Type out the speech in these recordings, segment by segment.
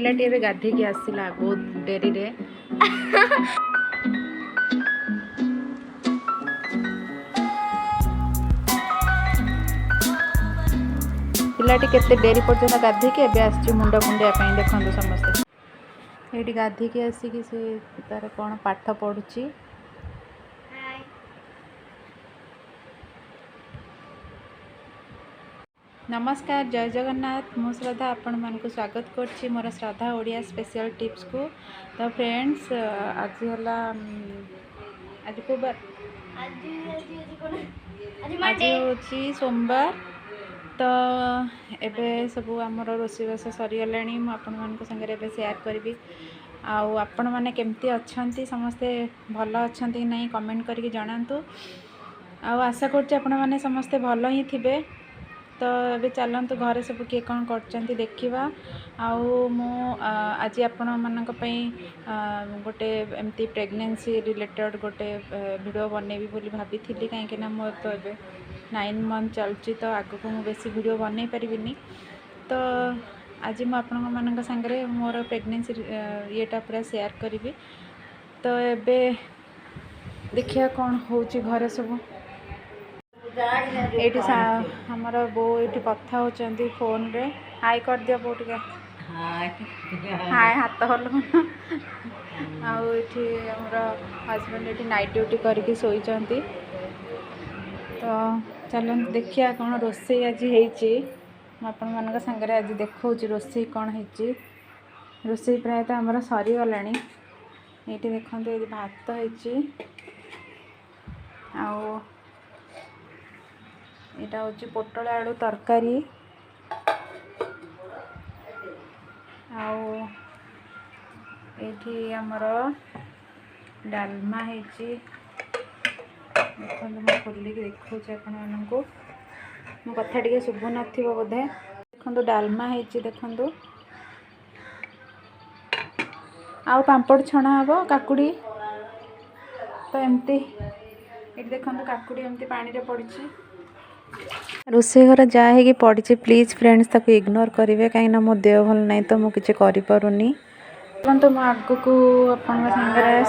पिलाटी एबे गाधे की आसिला बहुत डेरी रे पिलाटी केते डेरी पर्यंत गाधे के एबे आसी मुंड कुंडिया पई देखंतु समस्ते एठी गाधे की आसी कि से तार कोन पाठ पढुची। नमस्कार जय जगन्नाथ मु श्रद्धा आपण मानक स्वागत करछि मोर श्रद्धा ओडिया स्पेशल टिप्स को। तो फ्रेंड्स आज हला आज को बार आज होछि सोमवार। तो एबे सब आमर रोषेईबास सरीगलानी मु आपण मानक संगे एबे शेयर करबी। आउ आपण माने केमती अछंती समस्ते भल अछंती नहीं कमेंट करके जणांतु। आउ आशा करछि आपण माने समस्ते भल ही थिबे। तो ये चलतु घरे सब किए कौन कर देखा। आज आपण मानक गोटे एमती प्रेगनेंसी रिलेटेड गोटे वीडियो बनैबी बोली भाभी कहीं मोर तो ये 9 मंथ चलची तो आग को मुझे बेसी वीडियो बन पारिनी। तो आज मुझे सांगे मोर प्रेगनेंसी येटा पूरा शेयर करी। तो एबे देखिए कौन होची घरे सब ये आमर बो ये कथा होती फोन रे हाई कर दिया बो टे हाय हाथ हल आउट आमर हजबैंड ये नाइट ड्यूटी करके शोचती। तो चल देखिए कौन रोषे आज होपण सांगे आज देखा रोषे कौन हो रोषे प्रायतः आमर सरीगला। ये देखो ये भात हो यहाँ हूँ पोटल आलू तरकारी ये आमर डालमा देखो मैं खोलिक देखा आपको मो कथा टे शुभु न बोधे देखो डालमा देखु आउ पांपड़ छणा हम काकुड़ी। तो एमती ये देखो काकुड़ी एमती पानी रे पड़ी रोषे घर जहाँ है कि पड़ी प्लीज फ्रेंड्स ताको इग्नोर करेंगे कहीं मो देह भल ना तो मुझे किसी करूनी। तो मो आग को सांगे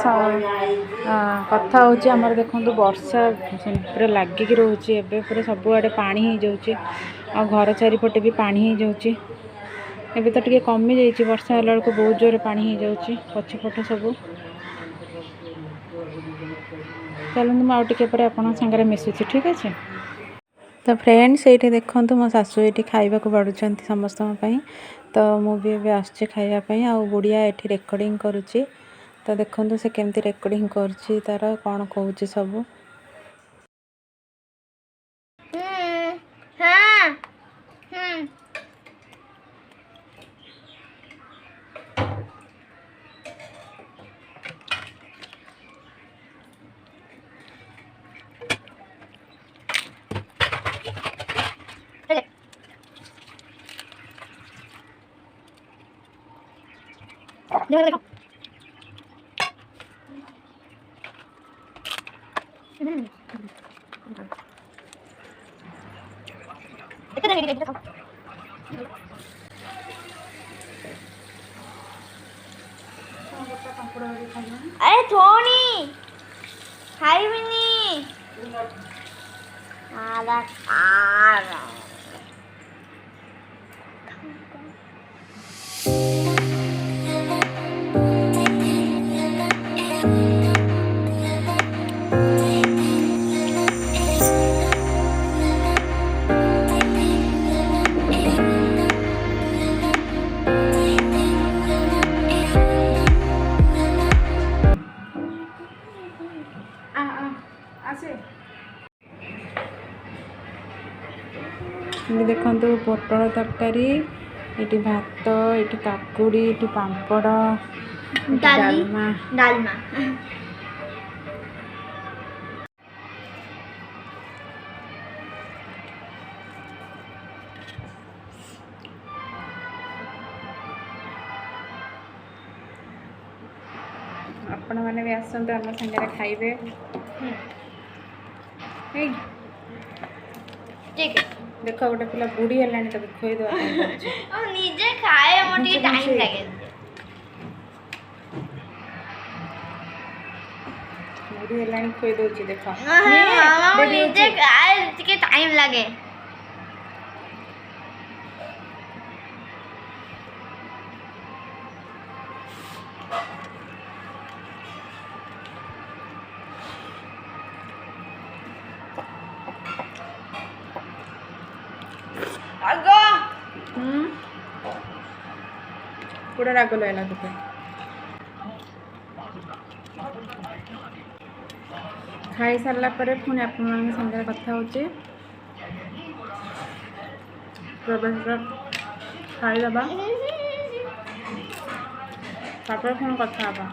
कथा होमर देखो वर्षा पूरा लगिक रोचे एवं पूरा सबुआड़े पानी हो जाऊँगी आ घर चारिपटे भी पानी हो जाऊँगी। एबे तो टिके कमी जाइए वर्षा होला बेलू बहुत जोर पानी हो जाऊँगी पछपट सब। चलते मुझे आपन सांगे मिसुची ठीक अच्छे। तो फ्रेंड्स ये देखो मो सासू ये खाइबा को बाढ़ुं समस्त। तो मुझे आसुच्छी खाइबापी आ गुड़िया ये रेकर्डिंग करुच्ची। तो देखो से केमती रेकर्डिंग करुच्ची तार कौन कहूँ सब देखो अरे थोड़ी खाई भी नहीं देखो पोटल तरकारी ये भात ये काकुड़ी ये पांपड़ डालमा डालमा आपण मैंने भी आसतु आम सागर खाइबे ठीक है। देखो गोटे पिला बुढ़ी है खुई दे निजे खाए टाइम लगे बुढ़ी हेलाणी खुई दउची देख निजे के टाइम लागे पूरा राग लगला तुझे खाई सारा पर पुणी आपण संगे कथा होचे प्रवेश खाईदबा तापर पुणी कथा हबा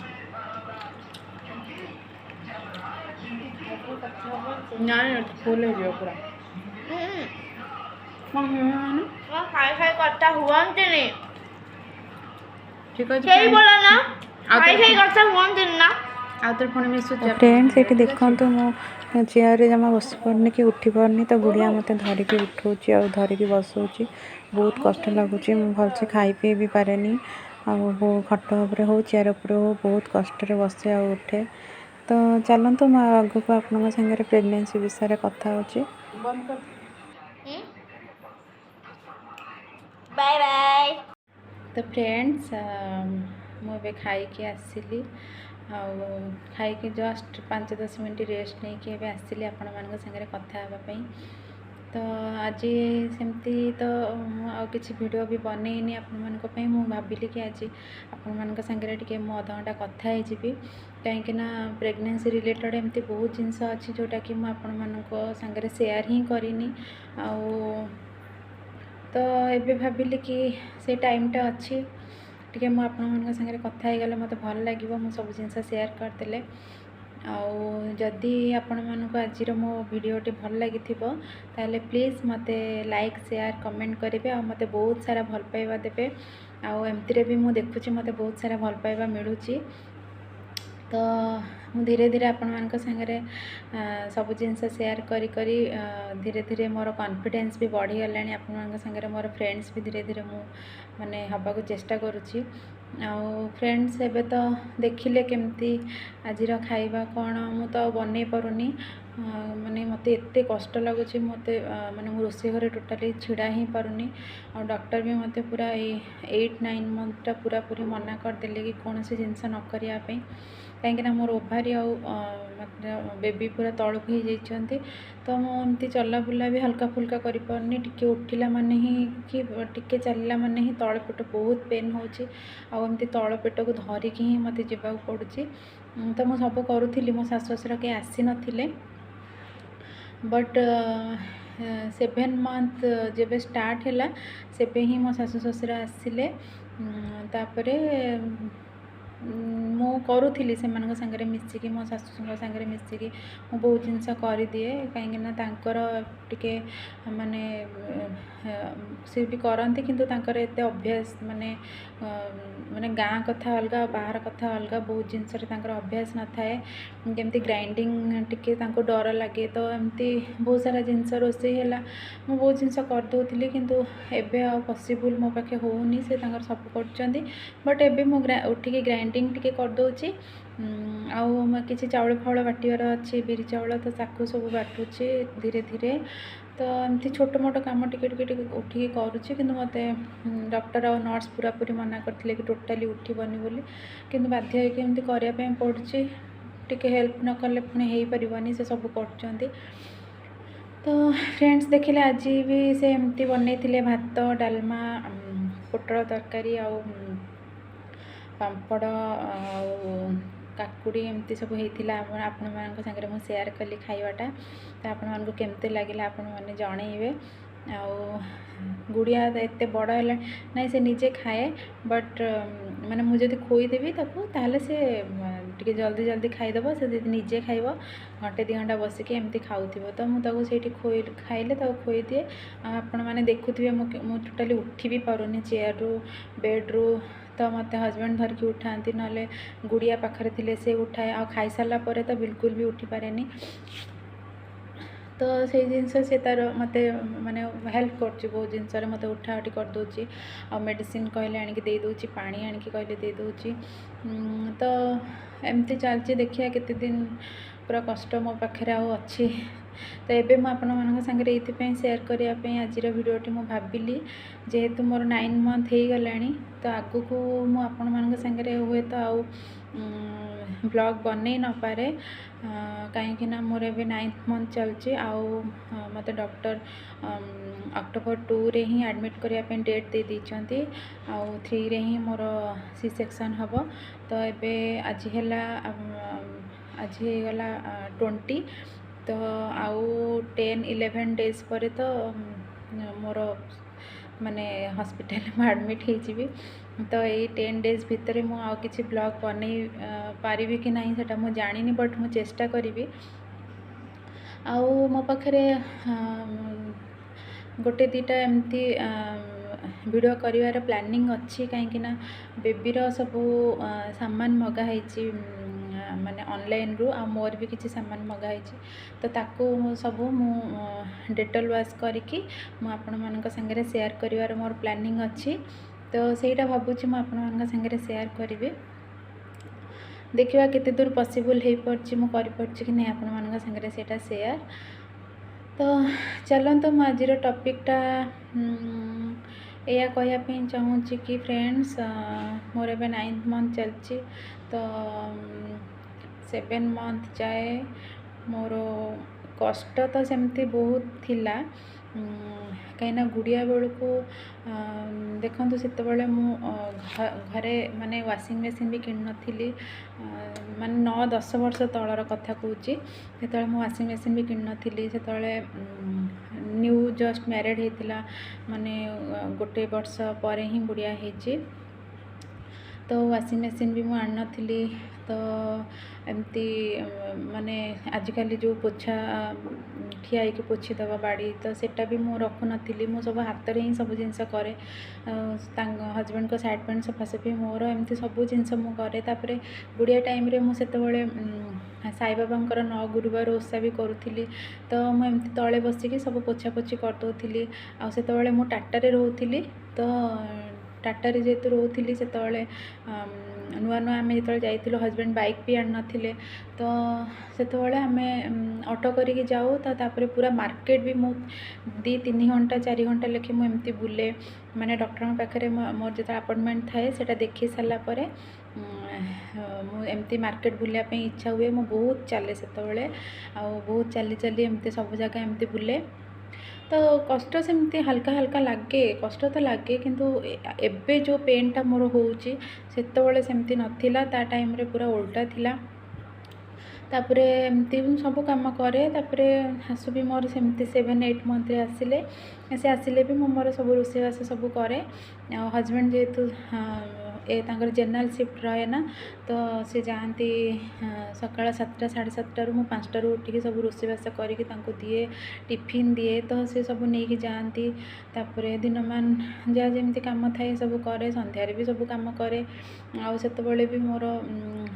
ना फुल हो पूरा खाई खाई कथा हुआंतिनी ठीक अच्छे सही बोला ना खाई खाई कथा हुआंतिनी ना आउतर पुणी मिसु फ्रेंड्स ये देखते मो चेयर जमा बस पार्नी कि उठी पार्नी तो गुड़िया मत धरिकी उठाऊँच आ धरिकी बसाऊँच बहुत कष्ट लगुच भलसे खाई पी भी पारे खट उपर हो चेयर उपर हो बहुत कष्ट बसे आ उठे तो चलतु मैं आग को आप सागर प्रेगनेंसी विषय कथा होची बाय बाय तो फ्रेंड्स मुझे खाई आसली खाई जस्ट 5-10 मिनट रेस्ट नहीं कि आसली आपण मान सागर कथा हाँपाई तो आज सेमती तो किसी वीडियो भी बनईनी आपण मु भाविली कि आज आपण मान सागर टे मु अध घंटा कथा होजी कहीं प्रेगनेंसी रिलेटेड एमती बहुत जिनस अच्छी जोटा कि मुझे सागर शेयर ही करनी तो ये भाविली कि से टाइमटा अच्छी टे मुझे सागर कथा गले मत भल लगे मु सब जिनस शेयर करदे आदि आपण मानक आज मो भिडियोटी भल लगी ताले प्लीज़ मत लाइक शेयर कमेंट करेंगे आ मत बहुत सारा भल पाइबा देवे आमती भी मुझे देखुची मत बहुत सारा भल पाइबा मिलूँ तो मु धीरे धीरे आपण मान सागरे सब जिनस शेयर करी करी धीरे धीरे मोर कॉन्फिडेंस भी बढ़ी गला आपण मान सागरे मोर फ्रेंड्स भी धीरे धीरे मु माने हवा को चेष्टा करुच्ची फ्रेंड्स एबे तो देखिले केमती आज खाइबा कौन मु तो बन पारुनी माने मते एते कष्ट लगुच मत माने मो रोषे घरे टोटाली छिड़ा ही पारुनी और डॉक्टर भी मते पूरा 8-9 मंथ पूरा पूरी मना करदेले कि कौन सी जिनस न करने कहीं मोर ओभारी बेबी पूरा तलक हो जाती तो मुझे चला बुला भी हल्का फुल्का करपारनी टिके उठिला माने ही कि टिके चलला माने ही तल पेट बहुत पेन होमती तल पेट को धरिकी ही मत जावाक पड़ुची तो मुझे सब करुँगी मो सासु ससुर कहीं आसी नथिले बट 7 मंथ जब स्टार्ट है सेबे ही मो सासु ससुर आसिले तापरे मु करुँगी से सागरे मिसिकी मो सासु सागरे मिसिकी मु बहुत जिनस कर दिए कहीं टे माने सी भी करती किंतु तांकर एते अभ्यास माने माने गाँ कथा अलग बाहर कथा अलग बहुत जिनस अभ्यास न थाए केमती ग्राइंडिंग टिके डर लगे तो एमती बहुत सारा जिनस रोसे है मु बहुत जिनस करदे किंतु एबे आ पॉसिबल मो पाखे होनी से सब कर बट एबे मु उठिकी ग्राइंडिंग टिके करदे किसी चाउल फाउल बाटिबार अच्छी बिरी चाउल तो ताकू सब बाटुची धीरे धीरे तो एमती छोट मोट कम टिके उठिकी करुच्ची कि मत डॉक्टर और नर्स पूरा पूरी मना करते कि टोटाली उठबनी बोली किंतु बाध्य होमती करने पड़ुची टिके हेल्प न कले पुणी हो पारनी से सब कर तो फ्रेंड्स देखिले आज भी से एमती बनई भात डालमा पोटल तरकारी आ पापड़ काकुड़ी एमती सब होता आपण मान सागर मुझे शेयर कली खाइबाटा तो आपण मानक केमती लगे आपण मैंने जनइबे गुड़िया एत बड़ है ना से निजे खाए बट माने मुझे खोईदेवी ताले से टे जल्दी जल्दी खाईदेव से निजे खाइब घंटे 2 घंटा बसिक एमती खाऊ तो मुझे खोई खाइले खोई दिए आपण मैंने देखुए मु टोटाली उठी भी पारुनी चेयर रू बेड रू तो मत हजबैंड धरिकी उठाती ना गुड़िया पाखरे थिले से उठाए आ खाई सारा पर तो बिल्कुल भी उठी पारे तो से जिनस से तार मत माने हेल्प कर बहुत जिनस मत उठा उठी करदे आ मेडिसिन कहले आणिक देदे पा आणिक कहले देदे तो एमती चलती देखिए केते दिन पूरा कष्ट मो पाखे अच्छी तो ये मुझे सागर ये सेयार करने आज भिडटी मुझे भाविली जेहेतु मोर 9 मंथ हो गला तो आगु को मुझे सागर हुए तो आउ ब्लॉग बन न पारे कहीं मोर ए 9th मंथ चलची आउ मत डॉक्टर अक्टोबर 2 रे ही एडमिट करने डेट दे देती आउ 3 रे ही मोर सी सेक्शन हम तो ये आज आज गला 20 तो आउ 10-11 डेज पर तो मोर माने हॉस्पिटल में एडमिट हो तो ये 10 डेज भितर मु आउ किसी ब्लॉग बन पारिबी कि नहीं सेटा मु जानिनी बट मु चेष्टा करी आउ मो पाखे गोटे दीटा एमती वीडियो करिवार प्लानिंग अच्छी कहीं बेबीर सबू सामान मगाही माने ऑनलाइन रु आ मोर भी किसी सामान मगाही तो ताकू सबू मु डेटॉल वाश करके मुझे सागर शेयर करिवार मोर प्लानिंग अच्छी तो सेटा भावुँ मुझे सागर शेयर करी देखिए केते दूर पॉसिबल हो पार्ची मु करि पार्ची कि नहीं आपण सागर सेटा शेयर तो चलते आज टॉपिकटा या कहवाई चाहूँगी कि फ्रेंड्स मोर ए 9th मंथ चलची तो 7 मंथ जाए मोर कष्ट तो सेमती बहुत थिला कहीं गुड़िया बेलू को देखो से घरे माने वाशिंग मशीन भी किन नी माने 9-10 वर्ष तलर कथा कहूँ से वाशिंग मशीन भी किन नी से न्यू जस्ट मैरिड होता माने गोटे वर्ष पर ही गुड़िया होती तो वाशिंग मशीन भी मुझे आन नी तो एमती माने आजिकल जो पोछा ठिया होकर पोछी दबा बाड़ी तो सेटा भी मु रखु नी मु सब हाथ में ही सब जिनस करे हजबैंड को साइड पैंट सफासफी मोर एमती सब जिनस मु करे तापर गुड़िया टाइम रे मु सेतबेले साई बाबांकर 9 गुरुवार ओषा भी करूली तो मुझे तले बसिकी सब पोछा पोछी करदे आ सेतबेले मु टाटारे रोली तो टाटारे जेहेतु रोली से नुआ नुआ आम जो जाइलु हजबैंड बाइक भी आन नी तो से आम ऑटो करके जाऊ तो तापर पूरा मार्केट भी मु 2-3 घंटा 4 घंटा लेखे मुझे बुले माने डॉक्टर पाखे मोर जो अपॉइंटमेंट थाए से देखी सारापर एमती मार्केट बुलायापी इच्छा हुए मु बहुत चले से बहुत चली चली एमती सब जगह एमती बुले तो कष्ट सेमती हल्का हल्का लगे कष्ट तो लगे किंतु एबे जो पेनटा मोर होची सेतबेले सेमती नथिला ता टाइम रे पूरा उल्टा थिला तापरे एमती सब काम करे तापरे शाशु भी मोर सेमती 7-8 मंथ रे आसिले से आसिले भी मोर सब रोषेबास सब करे हजबैंड जेहेतु तांकर जनरल शिफ्ट रहे ना तो से जाती सकाळ 7टा 7:30 मु 5टार उठिकी सब रोषेबास करके दिए टिफिन दिए तो से सब नहीं जाती तापरे दिन मान जहाँ जमी कम थाए सब करे संध्यारे भी सब कम करे आते भी मोर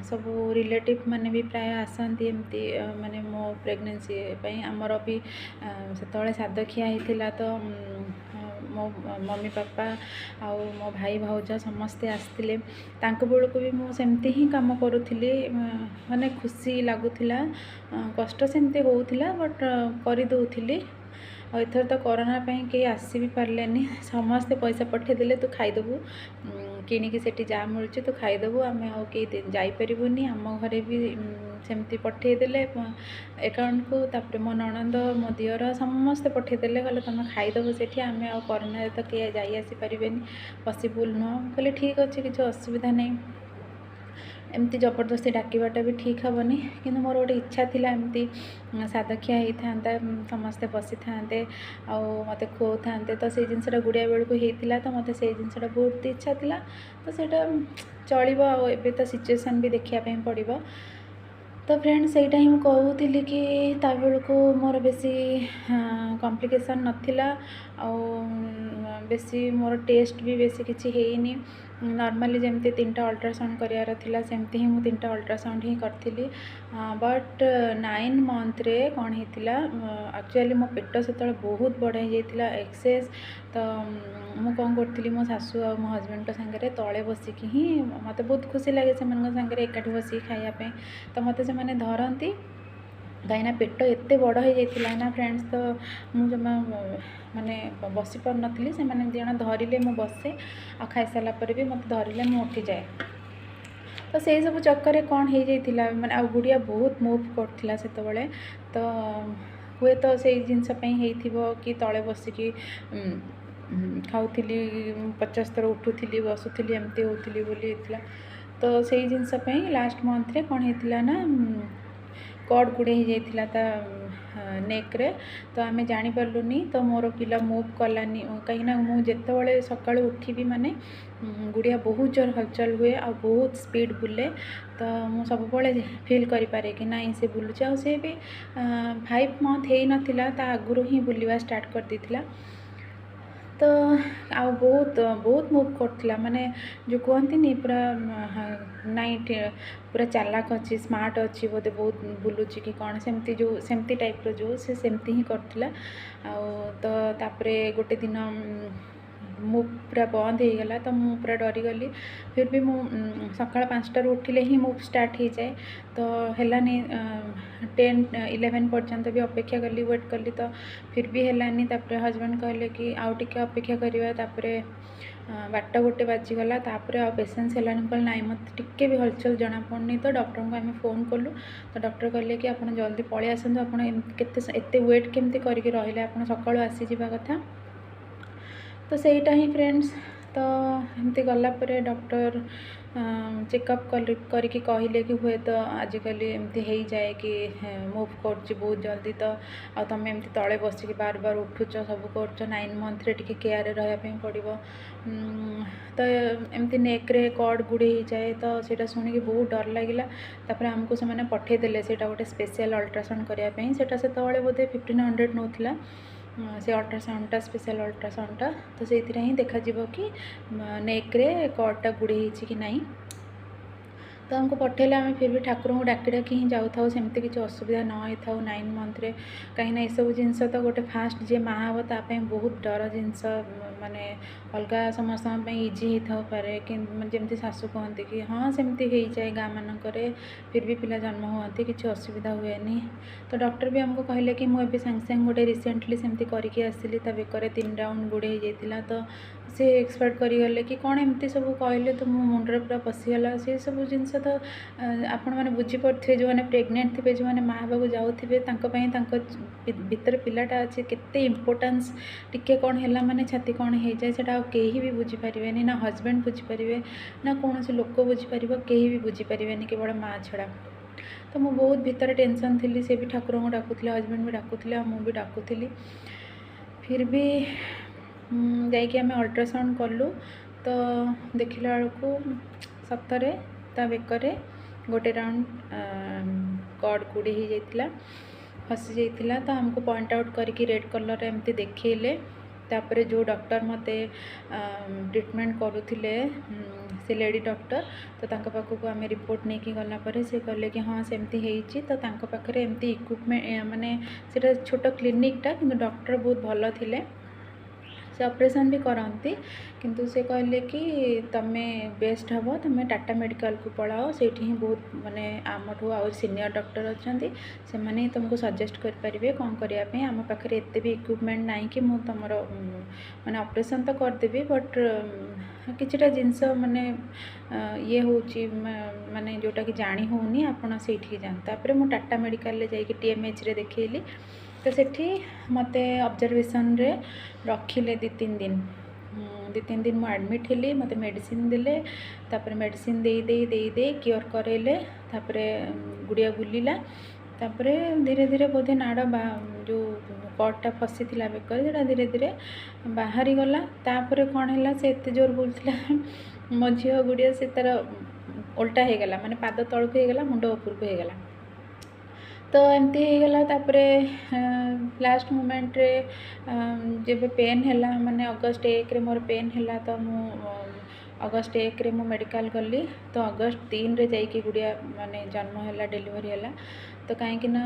सब रिलेटिव माने भी प्राय आसती एमती माने मो प्रेगनेंसी आमर भी से साद खिया होता तो मो मम्मी पापा आउ मो भाई भाउज समस्ते आसते बेलू भी मुझे ही कम करुली माने खुशी लगुला कष्ट सेमती होता बट करदे एथर तो कोरोना कहीं आसी भी पार्ले समस्ते पैसा पठेदेले तू खाईदेबू किणिकी सेठी जहाँ मिलूँ तू खाईदेबू आम जापरूनी आम घरे भी सेमती पठेदेले अकाउंट को तापर मो ननंद मो दियर समस्ते पठेदेले कहले तुम खाईदेव सेठी आम कोरोना तो किए जाई आसी पारे पॉसिबल नुह कहले ठीक अच्छे किसी असुविधा नहीं एमती जबरदस्ती डाकवाटा भी ठीक हेनी कि मोर गोटे इच्छा थी एमती सादखिया होता समस्ते बसी था मत खुआ था तो से जिनसा गुड़िया बेलू होता तो मत से जिनसा बहुत इच्छा थी तो सेटा चलो आए तो सिचुएसन भी देखापी पड़ो तो फ्रेंड्स सहीटा ही कहूली कि बेलू मोर बेसी कॉम्प्लिकेशन नाला बेसी मोर टेस्ट भी बेसी किसी हैनी नॉर्मली जमती 3टा अल्ट्रासाउंड करार थिला सेमती ही मु 3टा अल्ट्रासाउंड ही करथिली बट 9 मंथ रे कौन होता एक्चुअली मो पेट से बहुत बड़ हो जाता एक्सेस तो मु कौन करी मो सासू और मो हजबैंड सांगे तले बसिकी ही मत बहुत खुशी लगे से सांगे एकाठी बसिक खायापी तो मत से धरती कहीं पेट एत बड़ हो जाता ना फ्रेंड्स तो मुझे जमा माने बसी पार नी से जन धरिले मु बसे आ खाई सारा पर भी मत धरिले मु उठी जाए तो से सब चक्कर कौन हो जाता माने आ गुड़िया बहुत मूव करथिला सेतबेले तो हुए तो से जिनसपाई कि तले बसिकी खाऊली 50 थर उठुली बसुली एमती होती बोली तो से जिनसपाई लास्ट मंथ रे कौन होता ना कड गुड़े हो जाता नेक रे तो आम जानीपारूनी तो मोर पिला मूव कलानी कहीं मुझे सका उठी माने गुड़िया बहुत जोर हलचल हुए आ बहुत स्पीड बुले तो मुझे सब फिल करें कि ना से बुलूचे आ से भी 5 मंथ हो नाला आगुरी ही बुलवा स्टार्ट कर देथिला तो आ बहुत बहुत मूव करथिला माने जो कहती पूरा नाइट पूरा चालाक अच्छी स्मार्ट अच्छी बोधे बहुत बुलूची कि कौन सेमती जो सेमती टाइप रो जो से सेमती ही करथिला तो तापरे गोटे दिन मूव पूरा बंद हो गला तो मु पूरा डरीगली फिर भी मु सका 5टार उठिले ही मूव स्टार्ट हो जाए तो हेलानी 10-11 पर्यंत भी अपेक्षा कली वेट कली तो फिर भी हेलानी तापरे हजबैंड कहले कि आउ टिके अपेक्षा करिवा तापरे 12 बाजीगला तापरे आ पेसेंस हेलानी कहले नाई मत टिके भी हलचल जना पड़नी तो डॉक्टर को आम फोन कलु तो डॉक्टर कहले कि आप जल्दी पलि आसतु आप एत वेट केमती करके रहिले आप सका आसी जावा कथा तो सहीटा ही फ्रेंड्स तो एमती गलापर डॉक्टर चेकअप करके कहले कि हुए तो आजिकल एमती हो जाए कि मूव कर बहुत जल्दी तो आ तुम एमती तले बसिक बार बार उठुच सब कर 9 मंथ रे टिके केयर रहा पड़ो तो एमती नेक रे कड गुड़े हो जाए तो सेटा शुणिकी बहुत डर लगिला तापर आमको से पठेदेले से गोटे स्पेशल अल्ट्रासाउंड करने से बोधे 1500 नौला से अल्ट्रासाउंडटा स्पेशल अल्ट्रासाउंडटा तो से ही देखा कि नेक रे कड़टा गुड़े कि नहीं तो हमको पठेले आम फिर भी ठाकुर को डाकी डाकी ही जाऊँ सेमती किसी असुविधा न हो 9 मंथ रे कहीं ये सब जिनस तो गोटे फास्ट जी माँ हम ताप बहुत डर जिनस माने अलग समस्त इजी हो पारे कि जमती सासू कहती कि हाँ सेमती हो जाए गाँ मानक फिर भी पिला जन्म होती किसी असुविधा हुए तो डॉक्टर भी हमको कहले कि मुझे सांगे सांगे गोटे रिसेंटली सेमती करके आसली बेकर 3 राउंड गुड़े हो जाता तो सी एक्सपेक्ट करें कि कौन एमती सब कहले तो मो मुंडे पूरा पशिगला से सब जिनस तो आपण मैंने बुझीपे जो मैंने प्रेग्नेंट थे जो मैंने माँ हाँ जाऊे भितर पिलाटा अच्छे केते इम्पोर्टान्स टिके कौन है माने छाती कौन हो जाए से कहीं भी बुझीपारे ना हजबैंड बुझीपारे ना कौन से लोक बुझीपार कहीं भी बुझीपारे केवल माँ छड़ा तो मुझे बहुत भितर टेंशन थी से भी ठाकुर को डाकुले हजबैंड भी डाकुले मुझे डाकुली फिर भी जाकि आम अल्ट्रासाउंड कलु तो देखला बेलू सतरे ता बेकरे गोटे राउंड कड गुड़ी हो जाता फसी जाता तो हमको पॉइंट आउट करके रेड कलर एमती देखले तापर जो डॉक्टर मते ट्रीटमेंट करुले से लेडी डॉक्टर तो तांका पाखक आम रिपोर्ट नहीं कि गला पर से कहले कि हाँ सेमती होती तो तांका पाखरे एमती इक्विपमेंट माने सेटा छोट क्लिनिकटा कि डॉक्टर बहुत भल थिले से ऑपरेशन भी करती किंतु से कहले कि तमे बेस्ट हम तुम टाटा मेडिकल को पढ़ाओ से ही बहुत माने आमठू आ सीनियर डॉक्टर अच्छा से मैंने तुमको सजेस्ट करें कौन करने आम पाखे एत भी इक्विपमेंट ना कि मुझ तुम माने ऑपरेशन तो करदेवी बट किछिटा जिनस माने ये हूँ माने जोटा कि जानी होनी आपड़ से जाते मुझे टाटा मेडिकल जाकि TMH रे देखली तो सेठी मते ऑब्जर्वेशन रे रखिले 2-3 दिन 2-3 दिन मुझे एडमिट हेली मते मेडिसिन देले तापर मेडिसिन दे दे दे दे क्योर करेले तापर गुड़िया बुलिला तापर धीरे धीरे बोधे नाड़ जो कड़टा फसी थिला बेकर सेटा धीरे धीरे बाहरी गला तापर कौन है से एत जोर बुलथिला मो झील गुड़िया से तार उल्टा हो गला माने पाद तलक हो गला मुंड ऊपर को हो गला तो एमती हो गला तापरे लास्ट मोमेंट रे जब पेन है माने अगस्ट 1 रे मोर पेन है तो मु अगस्ट 1 रे मु मेडिकल गली तो अगस्ट 3 रे जाइए गुड़िया माने जन्म है डेलीवरी है तो कहीं ना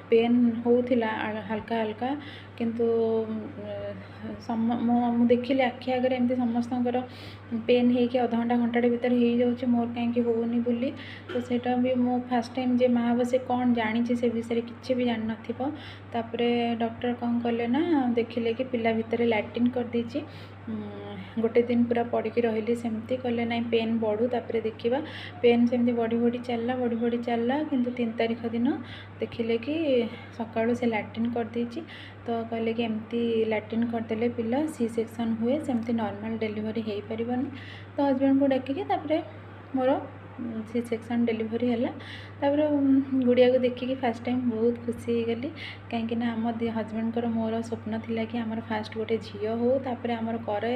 पेन होता हल्का हल्का किंतु मु देखिली आखि आगे एमती समस्त पेन हो अधघंटा घंटे भितर हो जाऊँ मोर कहीं होनी बोली तो सेटा भी मु फास्ट टाइम जे माँ बसे कौन जानी से विषय किसी भी जान नपर डॉक्टर कौन कले ना देखिले कि पिला भितर लैट्रिन कर देछि गोटे दिन पूरा पड़ी रही सेमती कहले ना पेन बढ़ू तापर देखा पेन सेमती बढ़ी चलला किंतु 3 तारीख दिन देखिले कि सकाळु से लैट्रिन कर देछि तो कहले कि एमती लैट्रिन करदेले पिला सी सेक्शन हुए सेमती नॉर्मल डिलीवरी हो पारिबनी तो हस्बैंड को डाकिके तापर मोर सी सेक्शन डिलीवरी है तापर गुड़िया को देखिकी फास्ट टाइम बहुत खुशी हो गली कहीं आम हस्बैंड को मोर स्वप्न थिला कि आमर फास्ट गोटे झी हो तापर आमर करे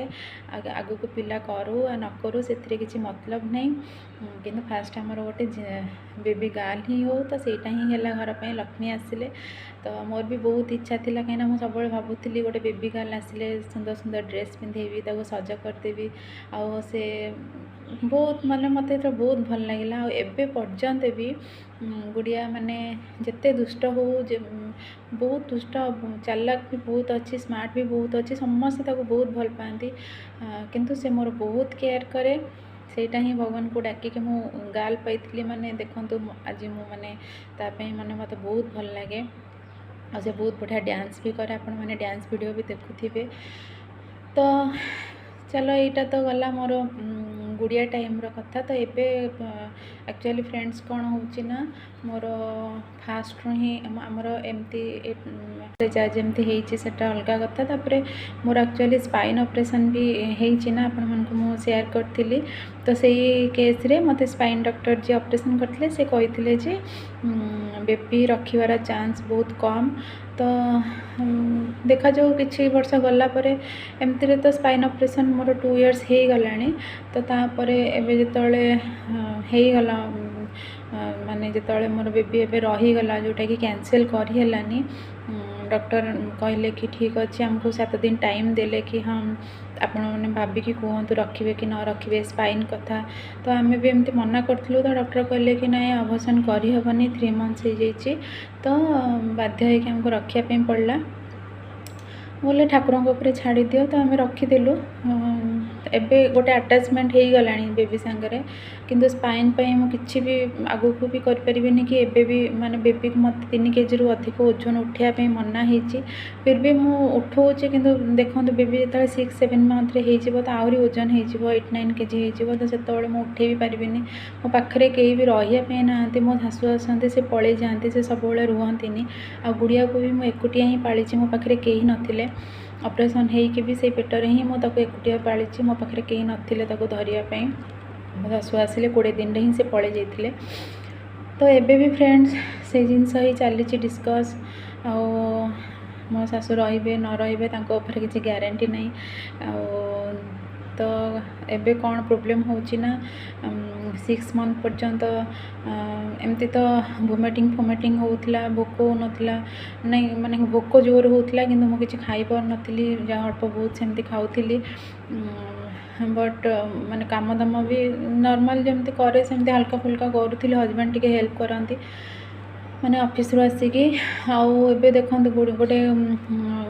आगु को पिला करूँ न करूँ से किसी मतलब नहीं किंतु फास्ट आमर गोटे बेबी गर्ल ही हो तो सहीटा ही है घर पर लक्ष्मी आसिले तो मोर भी बहुत इच्छा थी कहीं मुझे सब भावुली गोटे बेबी गर्ल आसिले सुंदर सुंदर ड्रेस पिंधेबी ताको सज करदेवी आउ से बहुत माने मत बहुत भल लगे एबे पर्यंत भी गुड़िया माने जिते दुष्ट हो बहुत दुष्ट चालाक भी बहुत अच्छी स्मार्ट भी बहुत अच्छी समस्ते ताको बहुत भल पाती किंतु से मोर बहुत केयर करे सेटा ही भगवान को डाकिके मु गाल पाई माने देखंतु आज मु माने तापई माने मत बहुत भल लगे और से बहुत बढ़िया डांस भी करे आपण माने डांस वीडियो भी देखुथिबे तो चलो यहाँ तो गला मोर गुड़िया टाइम कथा तो एबे एक्चुअली फ्रेंड्स कौन होना मोर फास्ट ही आमर एमती जमती होटा अलग कथा तापर मोर एक्चुअली स्पाइन ऑपरेशन भी होना आपण मानक मु शेयर करी तो सही केस रे मते स्पाइन डॉक्टर जी ऑपरेशन करते से कहते जे बेबी रखिबार चांस बहुत कम तो देखा जाऊ किछि वर्ष गला परे एमती तो स्पाइन ऑपरेशन मोर 2 इयर्स हो गलानी तो तापर एबे जेतले हो गला माने जेतले मोर बेबी एबे रही गला जोटा कि कैंसिल करी हेलानी डॉक्टर कहले कि ठीक अच्छे हमको 7 दिन टाइम देले कि हम आपण मैंने भाविकी कहतु रखिए कि न रखिए स्पाइन कथा तो आम भी एमती मना करूँ तो डॉक्टर कहले कि ना अबॉर्शन करहबनी 3 मंथ्स हो जाइए तो बाध्य होकर हमको रखापी पड़ला बोले ठाकुर उपर छाड़ी दियो तो आम रखीदेलु एबे गोटे अटैचमेंट हो गला बेबी सांगरे किंतु स्पाइन मुझे भी आगु को भी करें कि एबे भी माने बेबी को मत 3 kg रु अधिक ओजन उठापी मना होती फिर भी मु उठाऊँचे कि देखो बेबी जो 6-7 मंथ हो तो आहरी ओजन हो 8-9 kg हो तो से मुझे उठे भी पारि मो पाखे कहीं भी रही ना मो शाशु आसती से पलि जाती से सब रुहतिनी आ गुड़िया को भी मुझे एकुटिया ही पाली मो पाखे कहीं नथिले ऑपरेशन होके भी से पेटर ही मुझे एकुटिया पाली मो पाखे कहीं नथिले धरियापी मो शाशु आसिले 20 दिन ही से पलि जाते तो एबे भी फ्रेंड्स से जिनस ही चली डिस्कस आ मो शाशु रे न रे किसी ग्यारंटी नहीं तो एबे कौन प्रोब्लेम होना 6 मंथ पर्यंत एमती तो वोमिटिंग होता भोक हो नाला नहीं माने भोक जोर होता कि मुझे किसी खाई पार नी जहाँ अल्प बहुत सेमती खाऊली बट माने काम दाम भी नॉर्मल जमती करे सेमती हल्का फुल्का करूँ हस्बैंड टिके हेल्प करती माने ऑफिस आसिकी आबे देखो गोटे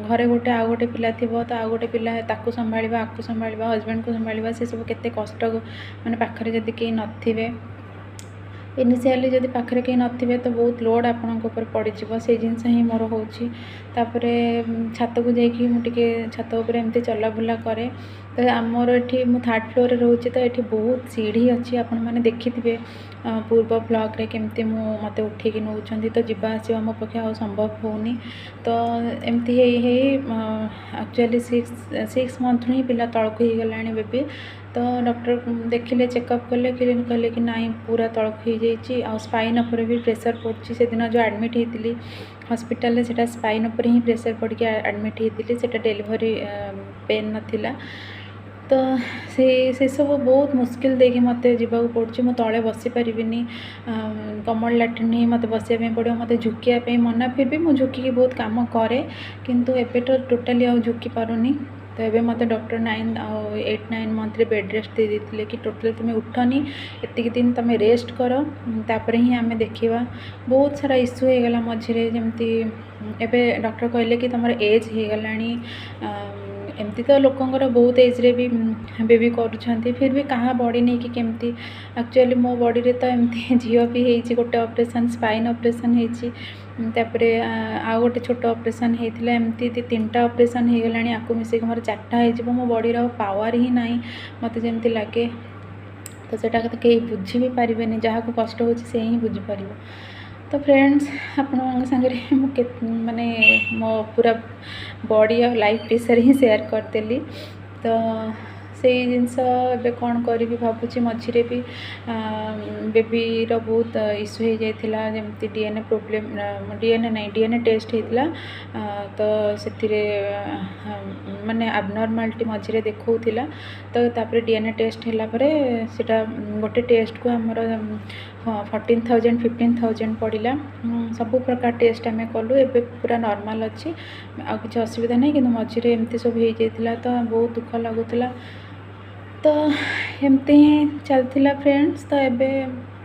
घरे गोटे आ गोटे पिला थी तो आ गोटे पिला ताकू संभाल आपको संभाल हस्बैंड को संभाल से सब केते कष्ट माने पाखरे जदि कहीं नथिबे इनिशियली जदि पाखरे कहीं नथिबे तो बहुत लोड आपनक ऊपर पड़ीजिवो से जिनस ही मोर होची तापरे छात को जाइए मुझे छात उपर एमती चला बुला करे तो आमर ये मु 3rd फ्लोर रे रोचे तो ये बहुत सीढ़ी अच्छी आपण मैंने देखिथे पूर्व ब्लॉग रे केमती मत उठेकी नौकरी तो जीवा आसवा मो पक्षे आ संभव होनी तो एमती एक्चुअली 6 मंथ ही पिला तलक हो गला बेबी तो डॉक्टर देखिले चेकअप कले कहले कि नाई पूरा तलक हो जाइए आ स्पाइन उपर भी प्रेशर पड़ी से दिन जो एडमिट होती हॉस्पिटल से स्पाइन उपर ही प्रेशर पड़ के एडमिट होती से डिलीवरी पेन नथिला तो से सब बहुत मुस्किल देखिए मत जावाक पड़ुଛି ମୁଁ ତଳେ ବସିପାରିବିନି କମଳ ଲାଟ୍ରିନ୍ ହିଁ ମୋତେ ବସିବା ପାଇଁ ପଡ଼ିବ ମୋତେ ଝୁକିବା ପାଇଁ ମନା ଫିର୍ ବି ମୁଁ ଝୁକିକି ବହୁତ କାମ କରେ କିନ୍ତୁ ଏବେ ତ ଟୋଟାଲି ଆଉ ଝୁକି ପାରୁନି ତ ଏବେ ମୋତେ ଡକ୍ଟର 9 ଆଉ 8-9 ମନ୍ଥରେ ବେଡ଼୍ ରେଷ୍ଟ ଦେଇଦେଇଥିଲେ କି ଟୋଟାଲି ତୁମେ ଉଠନି ଏତିକି ଦିନ ତୁମେ ରେଷ୍ଟ କର ତାପରେ ହିଁ ଆମେ ଦେଖିବା ବହୁତ ସାରା ଇସ୍ୟୁ ହେଇଗଲା ମଝିରେ ଯେମିତି ଏବେ ଡକ୍ଟର କହିଲେ କି ତୁମର ଏଜ୍ ହେଇଗଲାଣି एमती तो लोकंर बहुत एज्रे भी बेबी करुँच फिर भी कहाँ बॉडी नहीं कि केमती एक्चुअली मो बॉडी रे तो एमती झील भी होती गोटे ऑपरेशन स्पाइन ऑपरेशन होतापर आउ गोटे छोट ऑपरेशन होता एमती 3टा ऑपरेशन हो गला आपको मिसेक मोर 4टा हो मो बॉडी पावर ही ना मत जमी लगे तो सेटा कहीं बुझी भी पारे जहाँ को कष्ट हो ही बुझीपर तो फ्रेंड्स आपण सागरे माने मो पूरा बॉडी और लाइफ विषय ही शेयर करदेली तो से जिनस ए कौन करी भावुँ मझे भी बेबीर बहुत इश्यू हो जाता जमती डीएनए प्रोब्लेम डीएनए नहीं डीएनए टेस्ट होता तो से माने एबनॉर्मालिटी मझे देखा तो तापर डीएनए टेस्ट है सेटा गोटे टेस्ट को आमर 14,000-15,000 पड़ा सब प्रकार टेस्ट आम कलु एबे पूरा नॉर्मल अच्छी आ किसी असुविधा नहीं कि मझे एमती सब हो जाता तो बहुत दुख लगुला तो एमती ही चलता फ्रेंड्स तो एबे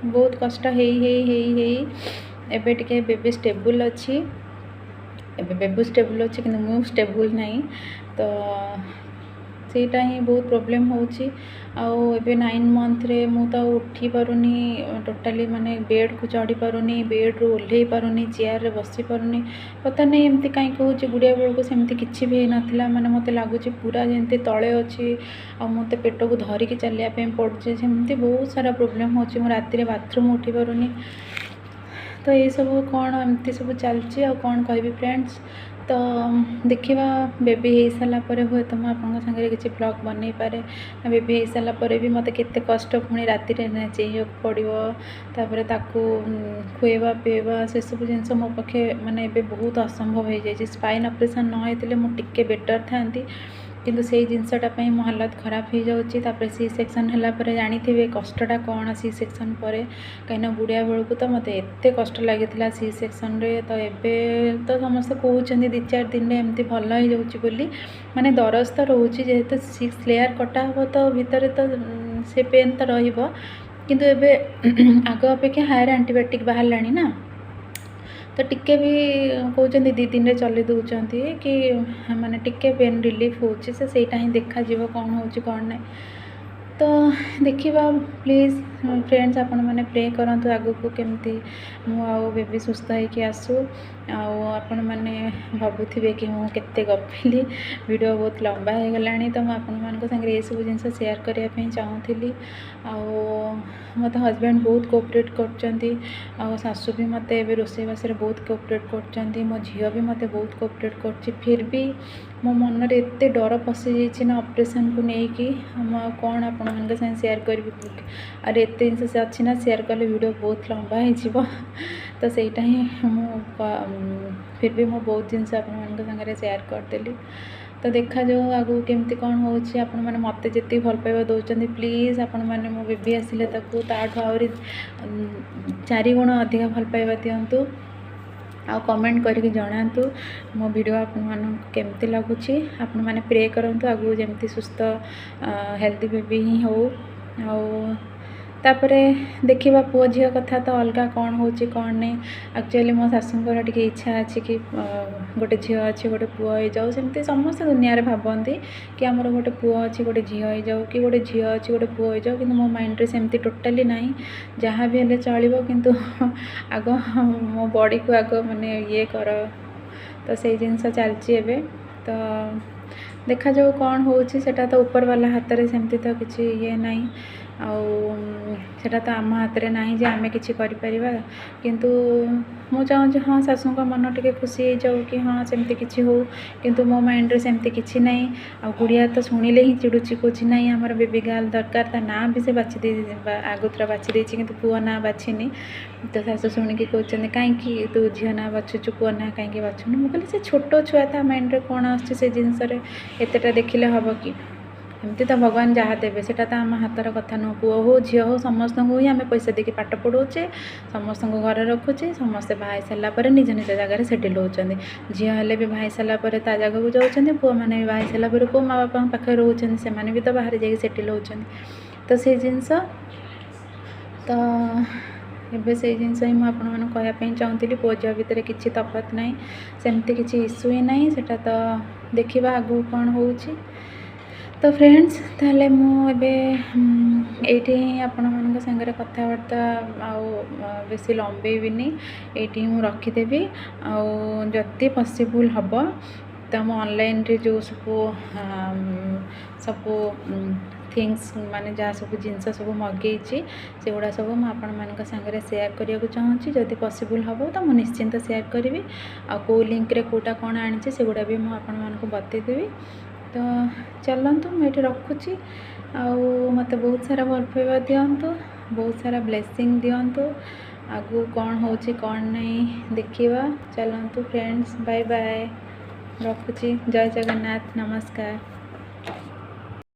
बहुत कष्ट एबे टिके बेबी स्टेबल अच्छी एबे बेबी स्टेबल अच्छी कि मु स्टेबल नहीं तो सेटा ही बहुत प्रोब्लेम होची आउ एबे 9 मंथ रे मु तो उठी पारुनी टोटाली माने बेड को चढ़ी पारुनी बेड रू ओल्हे पारुनी चेयर रे बसी पारुनी पता नहीं एमती कहीं कहूँ गुड़िया बेल को सेमती किछि भी नथिला माने मते लागुची पूरा जेमती तळे अछि आ मते पेट को धरिकी चलिया पे पड़ुची सेमती बहुत सारा प्रोब्लेम होची मु राती रे बाथरूम उठी पारुनी तो ये सब कौन एमती सब चलची आ कौन कहबी फ्रेंड्स तो देखा बेबी हो सारापर हुए तो मुझे आपंक सागर किसी ब्लॉग बनई पारे बेबी हो सारापर भी मत के कष्ट पुणी राति चेहरा पड़ो तापर ताकू खुएबा पीवा से सब जिन मो पक्षे माने बहुत असंभव हो जाए स्पाइन ऑपरेशन न होते मुझे बेटर था किंतु से जिनसटा मो हालत खराब हो जाऊँगी सी सेक्शन है जानी कष्टा कौन सी सेक्शन पर कहीं गुड़िया बेलू तो मत एत कष्ट लगी सी सेक्शन रे तो एबे तो समस्त कहते 2-4 दिन में एमती भल हो जाऊँगी माने दरज तो रोचे जेहेतु 6 लेयर कटा हम तो भितर तो से पेन तो रु एबे आग अपेक्षा हायर एंटीबायोटिक बाहर लानी ना तो टिके भी कहते 2 दिन में चल दौरान कि माने टिके पेन रिलीफ होची से सेटा ही देखा जीव कौन हो कौन नहीं तो देखा प्लीज़ फ्रेंड्स आपण मैंने प्रे करंतु आगु को केमती मु बेबी सुस्थ होकर आसू आपण मैंने भावुवे कि मुझे केते गपिली वीडियो बहुत लंबा हो गला तो मुझे सागर ये सब जिन शेयर करने चाहूँगी मत हजबैंड बहुत कोऑपरेट कर सासू भी मत रोषेईबास बहुत कोऑपरेट कर मो झील भी मत बहुत कोऑपरेट कर फिर भी मो मन रे एते डर पशि जाइए ना ऑपरेशन को लेकिन कौन आपण साथ शेयर करी अरे एत जिन अच्छी ना शेयर कले वीडियो बहुत लंबा हो तो सहीटा ही फिर भी मो बहुत जिन सागर शेयर करदेली तो देखा जाऊ आगू केमती कौन होची आपण माने मते जति भल पाइबा दउचंदी प्लीज आपण माने मो बेबी आसिले ताकू ताठू आउरी 4 गुण अधिक भल पाइबा दियंतु आ कमेंट करके जनातु मो वीडियो आपण केमती लगुची आपण माने प्रे करंतु आगू जेमती सुस्थ हेल्दी बेबी ही हो तापर देखा पुओ झील कथा तो अलग कौन हो कौन नहीं एक्चुअली मो शाशुंकर टी इच्छा अच्छी कि गोटे झील अच्छी गोटे पुओ हो जाऊ सेमती समस्त दुनिया रे भावती कि आमर गोटे पुओ अच्छी गोटे झील हो जाऊ कि गोटे झील अच्छी गोटे पुओ हो जाऊ कि मो माइंड रे सेमती टोटाली नहीं जहाँ भी हेले चलिबो किंतु आग मो बॉडी को आग माने ये कर तो से जिनस चलची एबे तो देखा जाऊ कौन होची सेटा तो ऊपर वाला हाथ रे सेमती तो किसी ये नहीं सेटा तो आम हाथ में ना जे आम कि किंतु मु चाहूँ हाँ शाशु मन टे खुशी हो जाऊ कि हाँ सेमती किसी हो किंतु मो माइंड रे सेमती किसी ना आ गुड़िया तो शुणिले ही चिड़ुची कौच ना आमर बेबी गर्ल दरकार ता ना भी से बाछी दे आगुतरा बाछी देछि किंतु पुओ ना बाछिनी तो शाशु शुणिकी कहते कहीं तू झील ना बाछुचु पुओ ना कहीं बाछुनी मुझे से छोट छुआ था माइंड रे कौन आसे जिनस एतटा देखिले हम कि एमती तो भगवान जहाँ देवे सेटा तो आम हाथर कथा नुह पुओ हो झील हो समस्त ही आम पैसा देके पाठ पढ़ाऊे समस्त घर रखुचे समस्ते बाहा सारापर निज निज जगार सेटल होती झील हेल्ले भी बाहा सारापर ता जगह को जाऊँच पुओ मैंने भी बाहा सारापर पुओ माँ बापा पाखे रोचे से भी तो बाहर जाकि सेटल होती तो से जिनस तो एबे से जिनस ही मुझे कहवाई चाहूँगी पुओ झील भितर किसी तफात ना सेमती किसी इश्यू ही ना सेटा तो देखा आगू कौन हो तो फ्रेंड्स ताले मुझे ये आपण मान सागर कथबार्ता बेसी लंबेबिनी ये मुझे रखीदेवी आदि पॉसिबल हम तो मुझे ऑनलाइन रे जो सब थिंग्स माने जहाँ सब जिनस सब मगेई से गुड़ा सब मुझे सागर सेयार करने को चाहूँगी जदि पॉसिबल हम तो मुझे निश्चिंत सेयार करी आउ लिंक रे कोटा कौन आनी से गुड़ा भी मुझे बतईदेवी तो चलतु मुझे रखुची मत बहुत सारा भल पाइबा दिंतु बहुत सारा ब्लेसिंग दिंतु आगू कौन हो कौन नहीं देखा चलतु फ्रेंड्स बाय बाय रखुची जय जगन्नाथ नमस्कार।